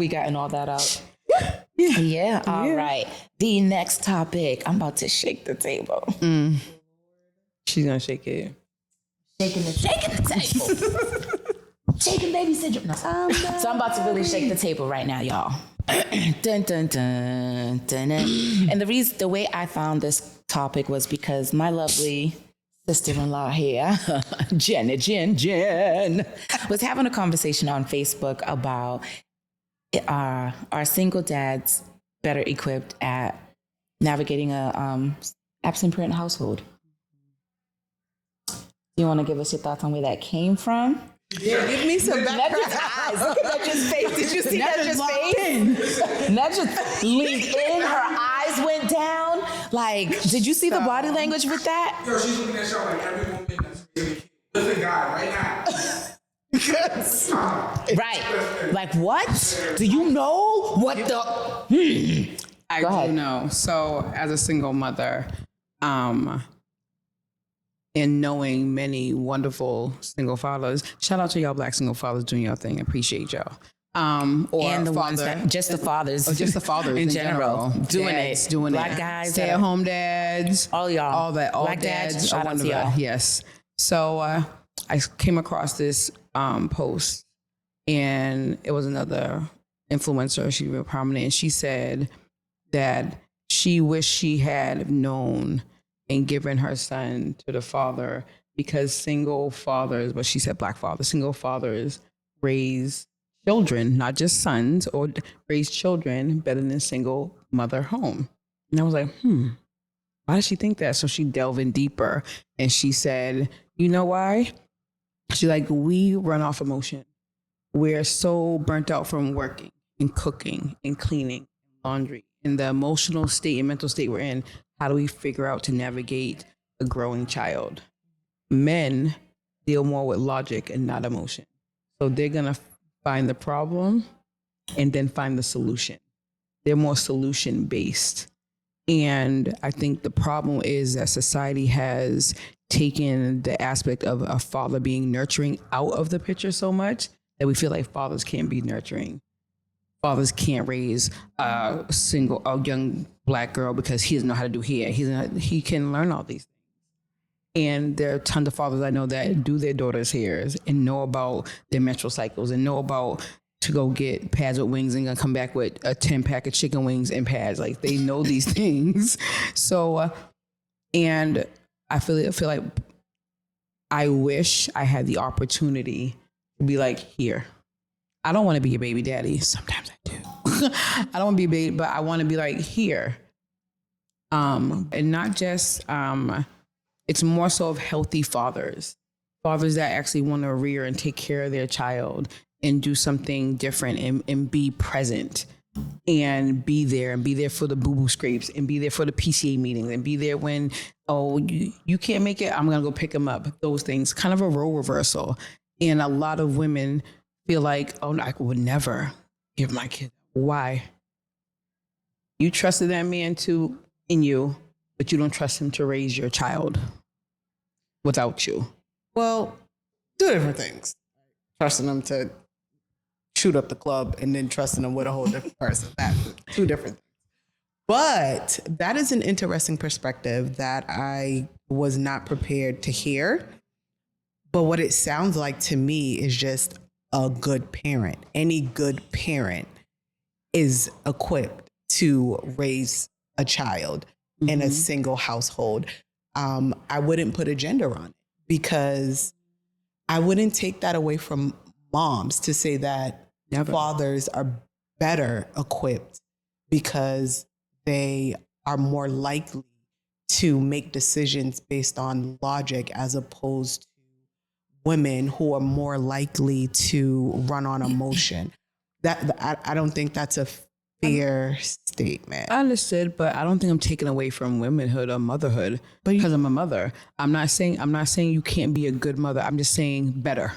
We gotten all that out. Yeah. All right. The next topic. I'm about to shake the table. She's gonna shake it. Shaking the table. Shaking baby syndrome. No. So I'm about to really shake the table right now, y'all. Dun, dun, dun, dun, dun. And the way I found this topic was because my lovely sister-in-law here, Jen, was having a conversation on Facebook about are single dads better equipped at navigating a absent parent household? You want to give us your thoughts on where that came from? Yeah, give me some background. Eyes. Look at Nedja's face. Did you see Nedja's face? Nedja leaned in. Her eyes went down. Like, did you see the body language with that? Yo, she's looking at y'all like every woman that's really listen, God, right now. Right. Like, what? Do you know what the... I Go do ahead. know. So, as a single mother, and knowing many wonderful single fathers, shout out to y'all Black single fathers doing your thing. Appreciate y'all. Or And the ones father, that... Just the fathers. or just the fathers in general. Doing Dads it. doing Black it. guys. Stay-at-home dads. All y'all. All that. All Black dads, shout out to wonderful. y'all. Yes. So I came across this post, and it was another influencer. She was real prominent, and she said that she wished she had known and given her son to the father, because single fathers, but she said Black fathers, single fathers raise children, not just sons, or raise children better than single mother home. And I was like, why does she think that? So she delved in deeper, and she said, you know why? She's like, we run off emotion. We're so burnt out from working and cooking and cleaning, laundry, in the emotional state and mental state we're in. How do we figure out to navigate a growing child? Men deal more with logic and not emotion. So they're gonna find the problem and then find the solution. They're more solution based. And I think the problem is that society has taken the aspect of a father being nurturing out of the picture so much that we feel like fathers can't be nurturing. Fathers can't raise a young Black girl because he doesn't know how to do hair. He can learn all these things. And there are tons of fathers I know that do their daughters' hairs and know about their menstrual cycles and know about to go get pads with wings and gonna come back with a 10-pack of chicken wings and pads. Like, they know these things. So, and I feel like I wish I had the opportunity to be like, here. I don't want to be a baby daddy. Sometimes I do. I don't want to be a baby, but I want to be like, here. And not just, it's more so of healthy fathers that actually want to rear and take care of their child and do something different and be present and be there for the boo-boo scrapes and be there for the PCA meetings and be there when, you can't make it, I'm going to go pick them up. Those things, kind of a role reversal. And a lot of women feel like, I would never give my kid. Why? You trusted that man in you, but you don't trust him to raise your child without you. Well, two different things. Trusting them to shoot up the club and then trusting them with a whole different person. That's two different things. But that is an interesting perspective that I was not prepared to hear. But what it sounds like to me is just a good parent. Any good parent is equipped to raise a child in a single household. I wouldn't put a gender on it because I wouldn't take that away from moms to say that fathers are better equipped because they are more likely to make decisions based on logic as opposed to women who are more likely to run on emotion. I don't think that's a fair statement. I understood, but I don't think I'm taking away from womanhood or motherhood because I'm a mother. I'm not saying you can't be a good mother. I'm just saying better.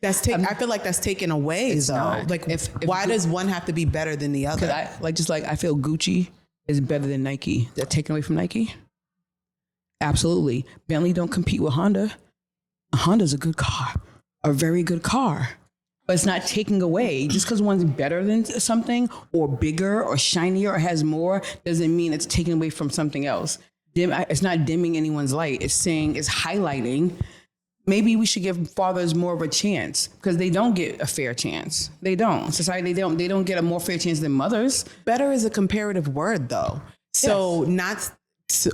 I feel like that's taken away. It's though. not. Like, If why does one have to be better than the other? I feel Gucci is better than Nike. Is that taken away from Nike? Absolutely. Bentley don't compete with Honda. Honda's a good car, a very good car. but it's not taking away. Just because one's better than something or bigger or shinier or has more doesn't mean it's taking away from something else. It's not dimming anyone's light. It's saying, it's highlighting. Maybe we should give fathers more of a chance because they don't get a fair chance. They don't. Society, they don't get a more fair chance than mothers. Better is a comparative word, though. So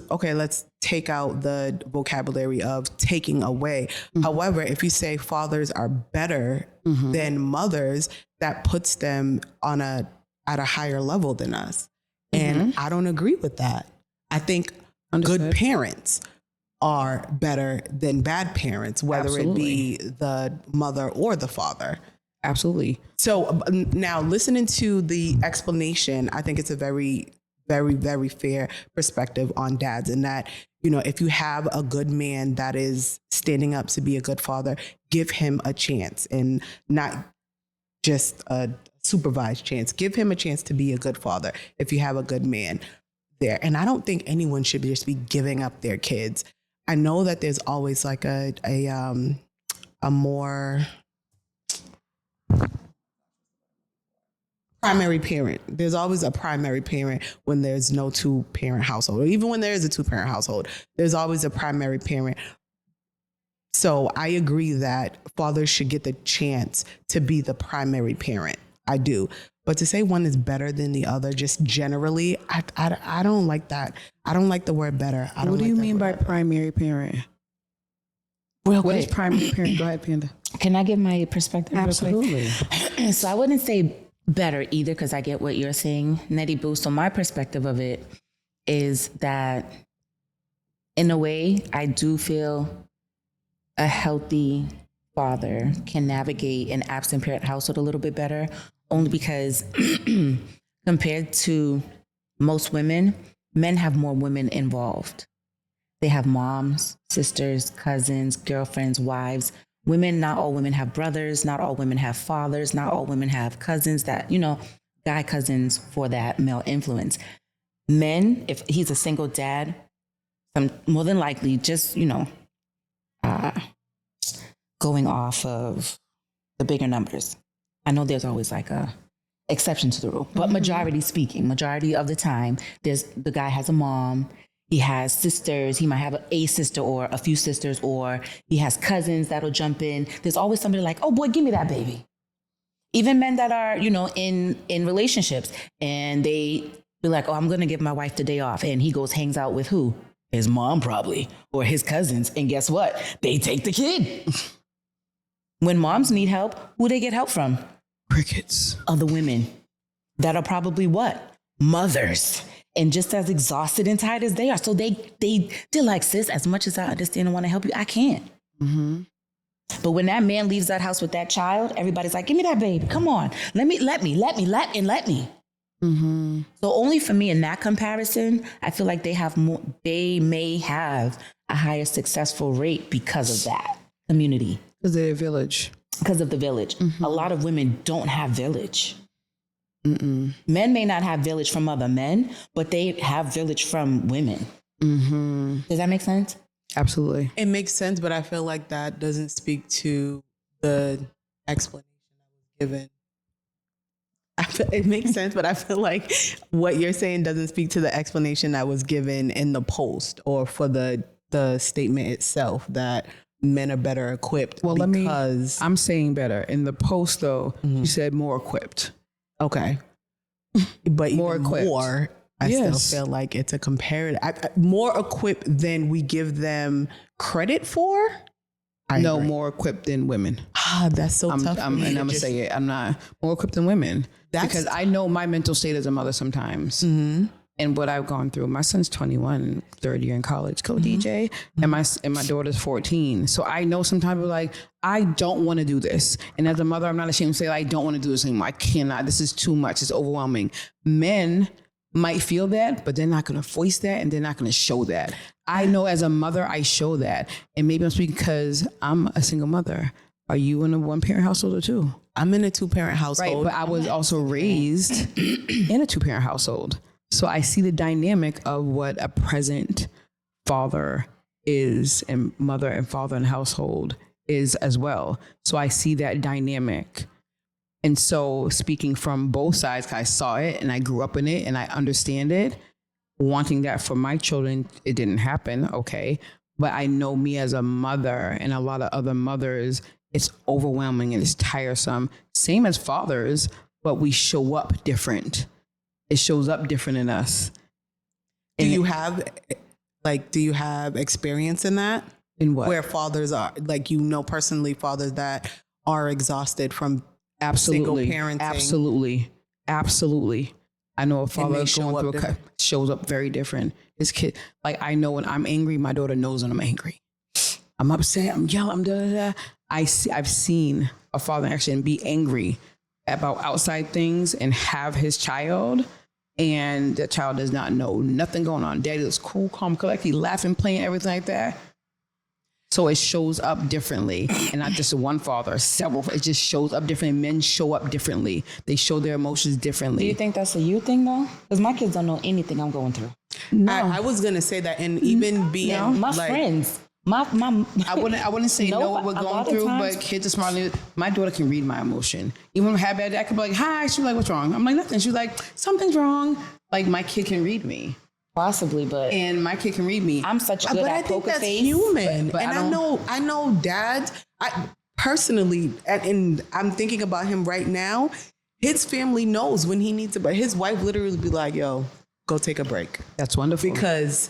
okay, let's take out the vocabulary of taking away. However, if you say fathers are better than mothers, that puts them at a higher level than us. And I don't agree with that. I think good parents are better than bad parents, whether it be the mother or the father. Absolutely. So now listening to the explanation, I think it's a very, very, very fair perspective on dads, and that, you know, if you have a good man that is standing up to be a good father, give him a chance, and not just a supervised chance. Give him a chance to be a good father if you have a good man there. And I don't think anyone should just be giving up their kids. I know that there's always like a more primary parent. There's always a primary parent when there's no two-parent household, or even when there is a two-parent household, there's always a primary parent. So I agree that fathers should get the chance to be the primary parent. I do. But to say one is better than the other, just generally, I don't like that. I don't like the word better. What do you mean by primary parent? Real What is quick. primary parent? Go ahead, Panda. Can I give my perspective? Absolutely. Real quick? So I wouldn't say better either, because I get what you're saying, Nettie Boo. So my perspective of it is that, in a way, I do feel a healthy father can navigate an absent parent household a little bit better, only because compared to most women, men have more women involved. They have moms, sisters, cousins, girlfriends, wives. Women, not all women have brothers, not all women have fathers, not all women have cousins that, you know, guy cousins for that male influence. Men, if he's a single dad, more than likely just, you know, going off of the bigger numbers. I know there's always like a exception to the rule, but majority of the time, the guy has a mom, he has sisters, he might have a sister or a few sisters, or he has cousins that'll jump in. There's always somebody like, oh boy, give me that baby. Even men that are, you know, in relationships, and they be like, oh, I'm gonna give my wife the day off, and he goes, hangs out with who? His mom probably, or his cousins, and guess what? They take the kid. When moms need help, who they get help from? Crickets. Other women that are probably what? Mothers. And just as exhausted and tired as they are. So they're like, sis, as much as I understand and want to help you, I can't. But when that man leaves that house with that child, everybody's like, give me that baby. Come on. Let me. So only for me in that comparison, I feel like they may have a higher successful rate because of that community. Because they're a village. Because of the village. A lot of women don't have village. Men may not have village from other men, but they have village from women. Does that make sense? Absolutely. It makes sense, but I feel like that doesn't speak to the explanation that was given. It makes sense, but I feel like what you're saying doesn't speak to the explanation that was given in the post, or for the statement itself, that men are better equipped. Well, because I'm saying better. In the post, though, you said more equipped. Okay. But More even equipped. more, I Yes. still feel like it's a comparative. More equipped than we give them credit for. No, agree. more equipped than women. That's so tough. I'm going to say it. I'm not more equipped than women. Because I know my mental state as a mother sometimes. And what I've gone through. My son's 21, third year in college, DJ, and my daughter's 14. So I know sometimes we're like, I don't want to do this. And as a mother, I'm not ashamed to say, I don't want to do this anymore. I cannot. This is too much. It's overwhelming. Men might feel that, but they're not going to voice that, and they're not going to show that. I know as a mother, I show that. And maybe I'm speaking because I'm a single mother. Are you in a one-parent household or two? I'm in a two-parent household. Right, but I was also raised in a two-parent household. So I see the dynamic of what a present father is, and mother and father in household is as well. So I see that dynamic. And so speaking from both sides, 'cause I saw it and I grew up in it and I understand it, wanting that for my children, it didn't happen, okay? But I know me as a mother and a lot of other mothers, it's overwhelming and it's tiresome. Same as fathers, but we show up different. It shows up different in us. Do you have experience in that? In what? Where fathers are, like, personally, fathers that are exhausted from Absolutely. single parenting. Absolutely. I know a father may show going up through different. shows up very different. His kid, like, I know when I'm angry, my daughter knows when I'm angry. I'm upset, I'm yelling, I'm da da da. I've seen a father actually be angry about outside things and have his child, and the child does not know nothing going on. Daddy was cool, calm, collected, laughing, playing, everything like that. So it shows up differently, and not just one father, several. It just shows up differently. Men show up differently. They show their emotions differently. Do you think that's a you thing though? Because my kids don't know anything I'm going through. No, I was gonna say that, and even being My like, friends, my I wouldn't say No, know what we're a lot going of through, times- but kids are smart. My daughter can read my emotion. Even when I have bad day, I could be like, "Hi." She's like, "What's wrong?" I'm like, "Nothing." She's like, "Something's wrong." Like, my kid can read me, possibly, but and my kid can read me. I'm such good but I at think poker that's face. human. but and I don't- I know dads. I personally, and I'm thinking about him right now. His family knows when he needs to, but his wife literally be like, "Yo, go take a break," That's wonderful. because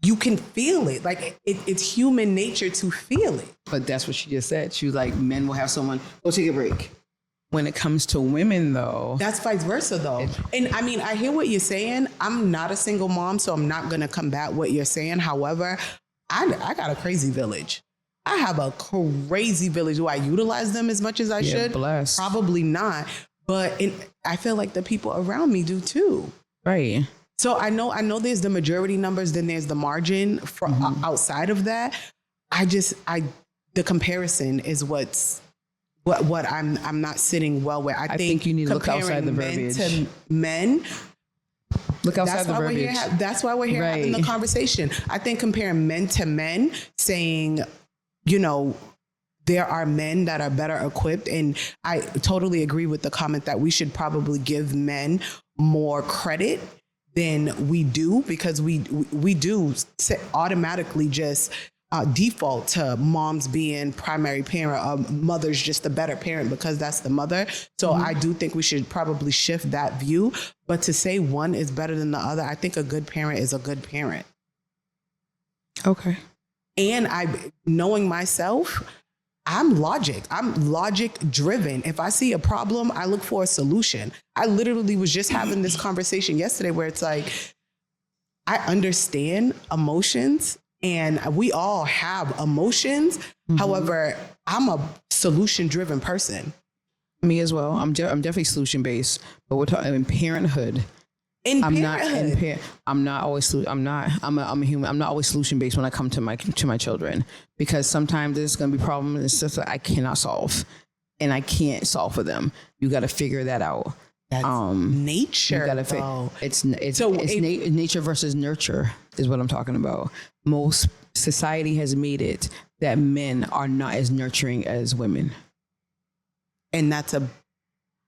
you can feel it. Like it's human nature to feel it. But that's what she just said. She was like, "Men will have someone go take a break." When it comes to women, though, That's vice versa, though. And I mean, I hear what you're saying. I'm not a single mom, so I'm not going to combat what you're saying. However, I got a crazy village. I have a crazy village. Do I utilize them as much as I should? blessed. Probably not. But I feel like the people around me do too. right? So I know there's the majority numbers, then there's the margin from outside of that. The comparison is what I'm not sitting well with. I think you need to look outside the comparing men verbiage. to men. Look outside the verbiage. That's why we're here having the Right. conversation. I think comparing men to men, saying, there are men that are better equipped. And I totally agree with the comment that we should probably give men more credit than we do, because we do automatically just default to moms being primary parent, or mother's just a better parent because that's the mother. So I do think we should probably shift that view. But to say one is better than the other, I think a good parent is a good parent. Okay. And knowing myself, I'm logic driven. If I see a problem, I look for a solution. I literally was just having this conversation yesterday where it's like, I understand emotions and we all have emotions. However, I'm a solution driven person. Me as well. I'm definitely solution based, but we're talking in parenthood. I'm not always solution based when I come to my children, because sometimes there's going to be problems and stuff that I cannot solve, and I can't solve for them. You got to figure that out. That's nature. You gotta though. it's So nature versus nurture is what I'm talking about. Most society has made it that men are not as nurturing as women. And that's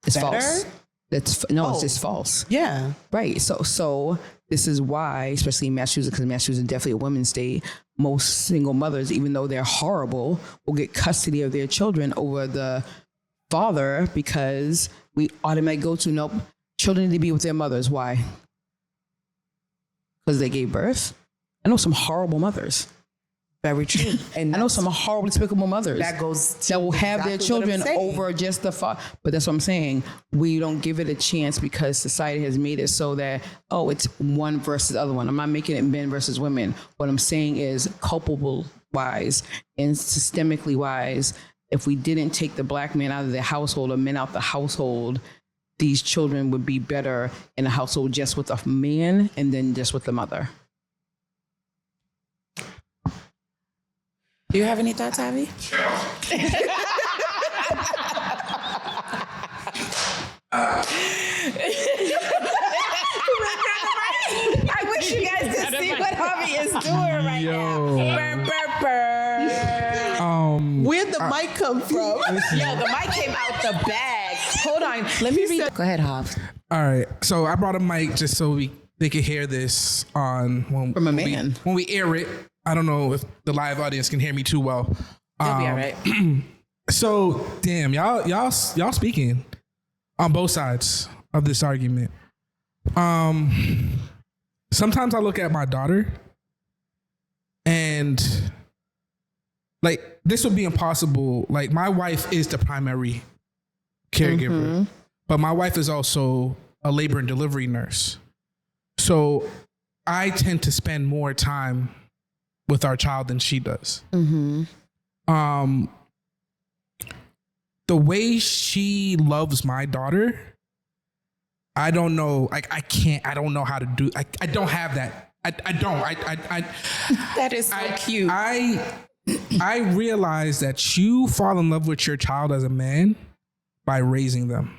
It's better? false. It's just false. Yeah. Right. So this is why, especially in Massachusetts, because Massachusetts is definitely a women's state, most single mothers, even though they're horrible, will get custody of their children over the father, because we automatically go to, nope, children need to be with their mothers. Why? Because they gave birth. I know some horrible mothers. Very true. And I know some horrible, despicable mothers that goes to that will have their exactly what I'm children saying. over just the father. But that's what I'm saying. We don't give it a chance because society has made it so that, it's one versus the other one. I'm not making it men versus women. What I'm saying is, culpable wise and systemically wise, if we didn't take the black man out of the household or men out the household, these children would be better in a household just with a man and then just with the mother. Do you have any thoughts, Abby? I wish you guys could see what Harvey is doing right now. Burr, burr, burr. We're the the mic come from? Yo, the mic came out the bag. Hold on. Let me read. Go ahead, Hobbs. All right. So I brought a mic just so they could hear this on From a man. when we air it. I don't know if the live audience can hear me too well. You'll be all right. So damn, y'all speaking on both sides of this argument. Sometimes I look at my daughter and like this would be impossible. Like my wife is the primary caregiver, but my wife is also a labor and delivery nurse. So I tend to spend more time with our child than she does. The way she loves my daughter, I don't know. Like I don't know how to do. I don't have that. I don't. That is so cute. I realize that you fall in love with your child as a man by raising them.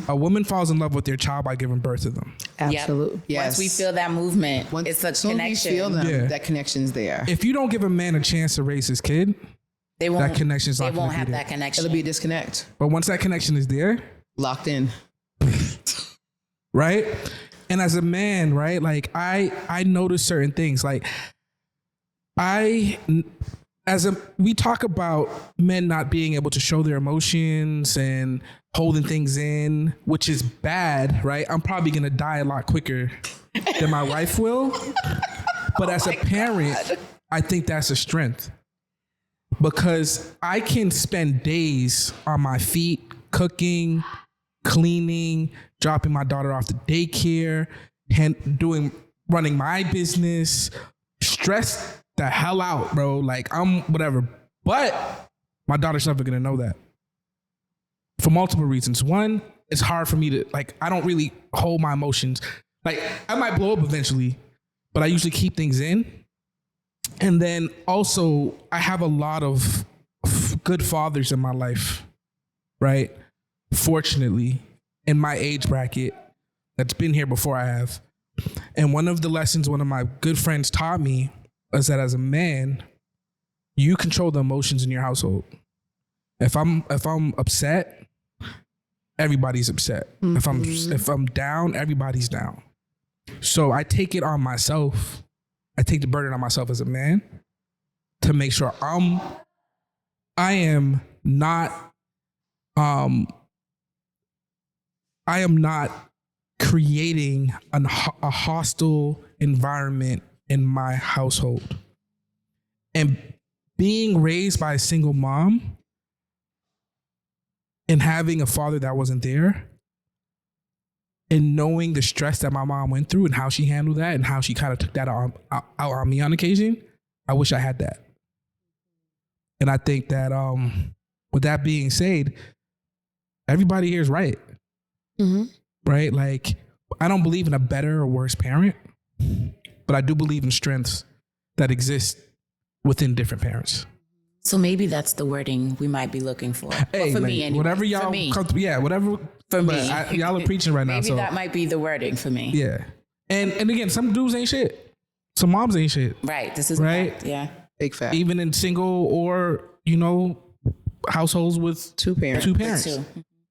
A woman falls in love with their child by giving birth to them. Absolutely. Yes. Once we feel that movement, it's a connection. We feel them, Yeah. that connection's there. If you don't give a man a chance to raise his kid, They won't. that connection's They not gonna won't be have there. that connection. It'll be a disconnect. But once that connection is there, Locked in. right? And as a man, right? Like I notice certain things. Like we talk about men not being able to show their emotions and holding things in, which is bad, right? I'm probably gonna die a lot quicker than my wife will. But as a parent, I think that's a strength because I can spend days on my feet cooking, cleaning, dropping my daughter off to daycare, running my business, stressed the hell out, bro. Like I'm whatever. But my daughter's never gonna know that. For multiple reasons. One, it's hard for me to I don't really hold my emotions. Like I might blow up eventually, but I usually keep things in. And then also I have a lot of good fathers in my life, right? Fortunately, in my age bracket that's been here before I have. And one of the lessons one of my good friends taught me is that as a man, you control the emotions in your household. If I'm upset, everybody's upset. If I'm down, everybody's down. So I take it on myself. I take the burden on myself as a man to make sure I am not creating a hostile environment in my household. And being raised by a single mom and having a father that wasn't there and knowing the stress that my mom went through and how she handled that and how she kind of took that out on me on occasion, I wish I had that. And I think that with that being said, everybody here is right. Right? Like, I don't believe in a better or worse parent, but I do believe in strengths that exist within different parents. So maybe that's the wording we might be looking for. Hey, for like, me, anyway. whatever y'all, For me. whatever. For me. Y'all are preaching right now. Maybe So that might be the wording for me. yeah. And again, some dudes ain't shit. Some moms ain't shit. Right. This is Right? fact, yeah. Big fact. Even in single or, households with Two parents. two parents. Too.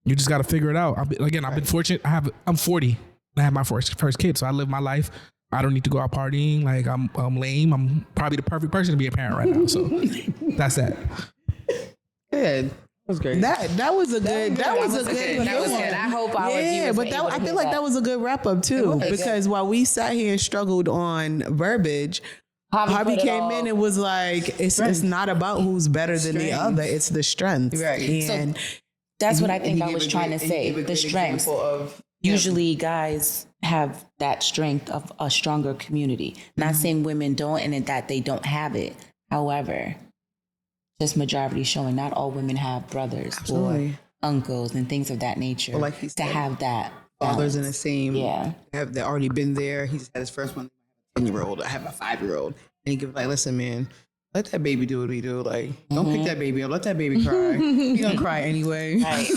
You just got to figure it out. I've been fortunate. I'm 40. I have my first kid, so I live my life. I don't need to go out partying. Like I'm lame. I'm probably the perfect person to be a parent right now. So that's that. Good. That was great. That was a good. That was a good. That was good. I hope our viewers but were able to I hear feel like that was a good wrap up too, was. because while we sat here and struggled on verbiage, Harvey put it came all- in and was like, "It's not about who's better than the other. It's the strength." Right. And That's what I And think he I gave was a trying great- to and he say. gave a The great strengths. example of Usually guys have that strength of a stronger community. Not saying women don't and that they don't have it. However, just majority showing not all women have brothers Absolutely. or uncles and things of that nature. Well, like he to said, have that fathers in balance. the same. Yeah. Have they already been there? He's had his first one. 10-year-old. I have a 5-year-old, and he give like, listen, man. let that baby do what he do. Like, don't pick that baby up. Let that baby cry. He gonna cry anyway. Right.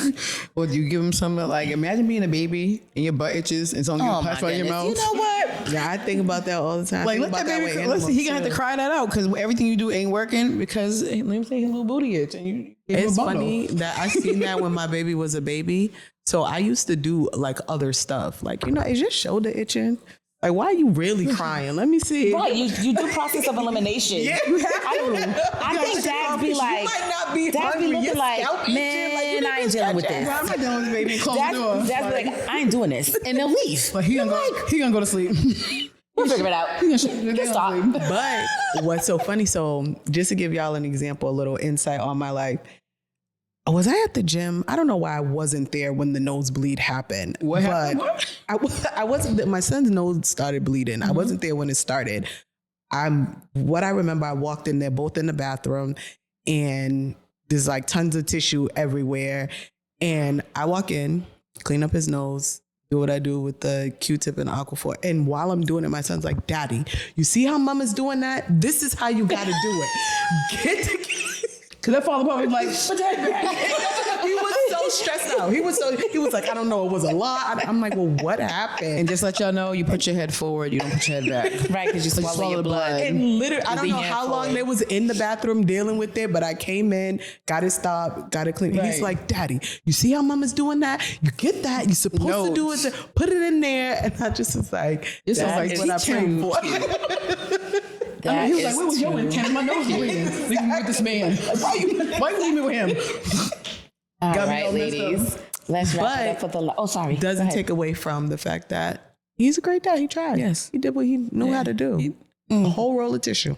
Or do you give him something like, imagine being a baby and your butt itches and someone Oh gets my punched right in your mouth. goodness. You know what? Yeah, I think about that all the time. Like, let that baby cry. Listen, he gonna have to cry that out because everything you do ain't working because let him say his little booty itch and you. It's funny that I seen that when my baby was a baby. So I used to do like other stuff. Like, is your shoulder itching? Like, why are you really crying? Let me see. Right, you do process of elimination. Yeah, you have I think dads be like, you might not be dads be hungry. looking Your like, scalp itching, man, you I ain't need to dealing with stretch this. Why am I doing this, baby? Close the door. Dads be like, I ain't doing this, and they'll leave. But he gonna go to sleep. We'll figure it out. Just stop. But what's so funny? So just to give y'all an example, a little insight on my life. Was I at the gym? I don't know why I wasn't there when the nosebleed happened. What happened? I wasn't. My son's nose started bleeding. I wasn't there when it started. What I remember, I walked in there, both in the bathroom, and there's like tons of tissue everywhere. And I walk in, clean up his nose, do what I do with the Q-tip and Aquaphor. And while I'm doing it, my son's like, "Daddy, you see how Mama's doing that? This is how you got to do it. Get the." Cause that father probably like, He was so stressed out. He was like, I don't know, it was a lot. I'm like, well, what happened? and just let y'all know, you put your head forward, you don't put your head back. Right, because you swallow your blood. And literally, I don't Lean know how forward. long they was in the bathroom dealing with it, but I came in, got it stopped, got it clean. He's Right. like, Daddy, you see how Mama's doing that? You get that? You're supposed to do it. Put it in there. And I just was like, This sounds that's like what I prayed for. That He was like, is where was your too- intent? My nose bleeding. Leave me with this man. Why you leave me with him? All Got me right, all messed ladies. Let's wrap it up for the. Oh, sorry. Go Doesn't ahead. take away from the fact that he's a great dad. He tried. Yes. He did what he knew how to do. A whole roll of tissue.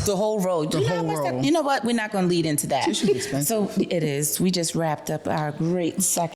the whole road. The whole road. You know what? We're not going to lead into that. Tissue's expensive. So it is. We just wrapped up our great second.